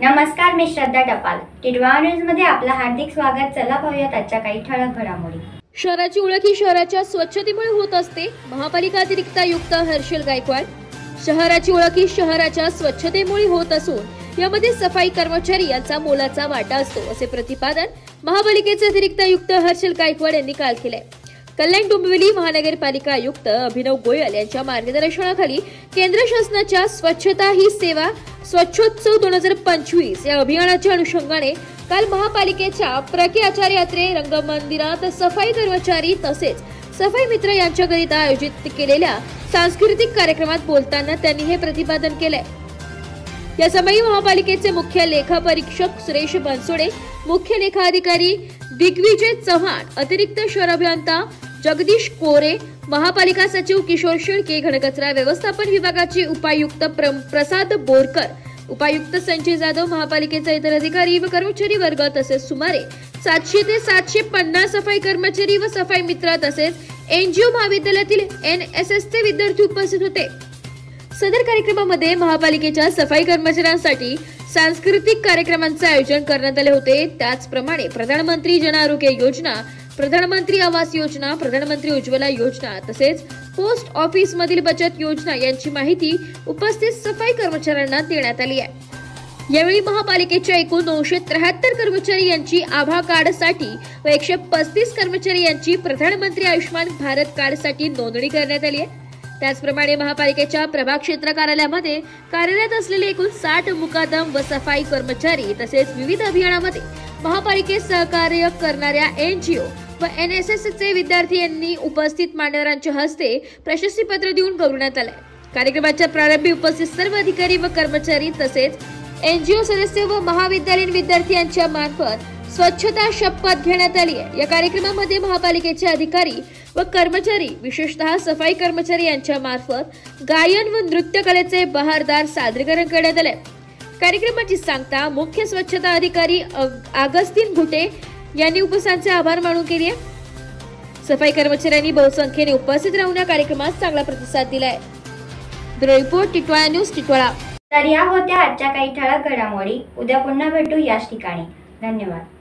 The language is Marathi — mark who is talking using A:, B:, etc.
A: नमस्कार, मी श्रद्धा टपाल. टिटवाळा न्यूज मध्ये आपलं हार्दिक स्वागत. चला पाहूयात आजच्या काही ठळक घडामोडी.
B: शहराची ओळख ही शहराच्या स्वच्छतेमुळे होत असते. महापालिका अतिरिक्त आयुक्त हर्षल गायकवाड. शहराची ओळख ही शहराच्या स्वच्छतेमुळे होत असून यामध्ये सफाई कर्मचारी यांचा मोलाचा वाटा असतो, असे प्रतिपादन महापालिकेचे अतिरिक्त आयुक्त हर्षल गायकवाड यांनी काल केले. कल्याण डोंबिवली महानगरपालिका आयुक्त अभिनव गोयल यांच्या मार्गदर्शनाखाली केंद्र शासनाच्या स्वच्छता ही सेवा स्वच्छोत्सव 2025 या अभियानाच्या अनुषंगाने काल महापालिकेच्या प्रके आचार्य यात्रे रंगमंदिरात सफाई कर्मचारी तसेच सफाई मित्र यांच्याकरिता आयोजित केलेल्या सांस्कृतिक कार्यक्रमात बोलताना त्यांनी हे प्रतिपादन केले. या समयी महापालिकेचे मुख्य लेखापरीक्षक सुरेश बनसोडे, मुख्य लेखा अधिकारी दिग्विजय चव्हाण, अतिरिक्त शहर अभियंता जगदीश कोरे, महापालिका सचिव किशोर शेळके, घनकचरा व्यवस्थापन विभागाचे उपायुक्त प्रसाद बोरकर, उपायुक्त संजय जाधव, महापालिकेचे इतर अधिकारी व कर्मचारी वर्ग तसेच सुमारे 700 ते 750 सफाई कर्मचारी व सफाई मित्र तसेच एनजीओ महाविद्यालयातील NSS चे विद्यार्थी उपस्थित होते. सदर कार्यक्रमामध्ये महापालिकेच्या सफाई कर्मचाऱ्यांसाठी सांस्कृतिक कार्यक्रमांचे आयोजन करण्यात आले होते. त्याचप्रमाणे प्रधानमंत्री जन आरोग्य योजना, प्रधानमंत्री आवास योजना, प्रधानमंत्री उज्ज्वला योजना तसेच पोस्ट ऑफिस मधील बचत योजना यांची माहिती उपस्थित सफाई कर्मचाऱ्यांना देण्यात आली आहे. यावेळी महापालिकेच्या एकूण 973 कर्मचारी यांची आभा कार्डसाठी व 135 कर्मचारी यांची प्रधानमंत्री आयुष्मान भारत कार्डसाठी नोंदणी करण्यात आली आहे. त्याचप्रमाणे महापालिकेच्या प्रभाग क्षेत्र कार्यालयामध्ये कार्यरत असलेले एकूण 60 मुकादम व सफाई कर्मचारी तसेच विविध अभियानामध्ये महापालिकेत सहकार्य करणाऱ्या एनजीओ व NSS चे विद्यार्थी यांनी उपस्थित मान्यवरांच्या हस्ते प्रशस्ती पत्र देऊन गौरवण्यात आले. कार्यक्रमाच्या प्रारंभी उपस्थित सर्व अधिकारी व कर्मचारी तसेच एनजीओ सदस्य व महाविद्यालयीन विद्यार्थी यांच्या मार्फत स्वच्छता शपथ घेण्यात आली आहे. या कार्यक्रमामध्ये महापालिकेचे अधिकारी व कर्मचारी, विशेषतः सफाई कर्मचारी यांच्या मार्फत गायन व नृत्य कलेचे बहारदार सादरीकरण करण्यात आले. कार्यक्रमाची सांगता मुख्य स्वच्छता अधिकारी अगस्तीन घुटे यांनी उपस्थितांचे आभार मानून केले. सफाई कर्मचाऱ्यांनी बहुसंख्येने उपस्थित राहून या कार्यक्रमास चांगला प्रतिसाद दिलाय. Bureau report, Titwala news, Titwala.
A: तर या होत्या आजच्या काही ठळक घडामोडी. उद्या पुन्हा भेटू याच ठिकाणी. धन्यवाद.